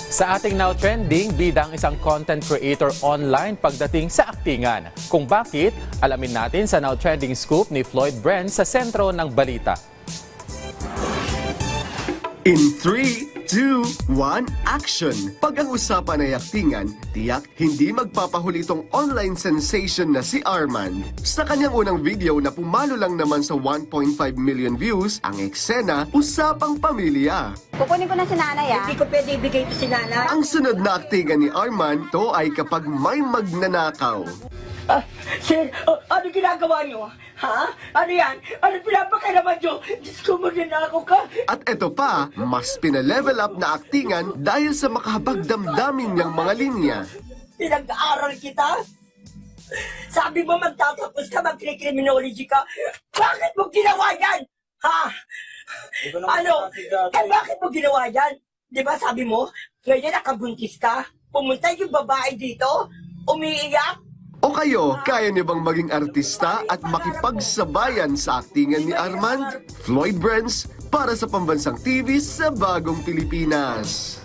Sa ating Now Trending, bida ang isang content creator online pagdating sa aktingan. Kung bakit, alamin natin sa Now Trending Scoop ni Floyd Bren sa sentro ng balita. In 3, 2, 1, action! Pag ang usapan ay aktingan, tiyak hindi magpapahuli itong online sensation na si Armand. Sa kanyang unang video na pumalo lang naman sa 1.5 million views, ang eksena, usapang pamilya. Kukunin ko na si nanay, ah. Hindi ko pwede ibigay ito si nanay. Ang sunod na aktingan ni Armand, to ay kapag may magnanakaw. Sir, ano ginagawa niyo? Ha? Ano yan? Ano pinapakailaman niyo? Diyos ko, magnanakaw ka. At eto pa, mas pinalevel up na aktingan dahil sa makahabagdamdamin niyang mga linya. Pinag-aaral kita? Sabi mo magtatapos ka, mag-criminology ka. Bakit mo ginawa yan? Ha? Ano? Bakit mo ginawa yan? Di ba sabi mo, ngayon nakabuntis ka, pumunta yung babae dito, umiiyak. O kayo, kaya niyo bang maging artista at makipagsabayan sa aktingan ni Armand? Floyd Bren para sa Pambansang TV sa Bagong Pilipinas.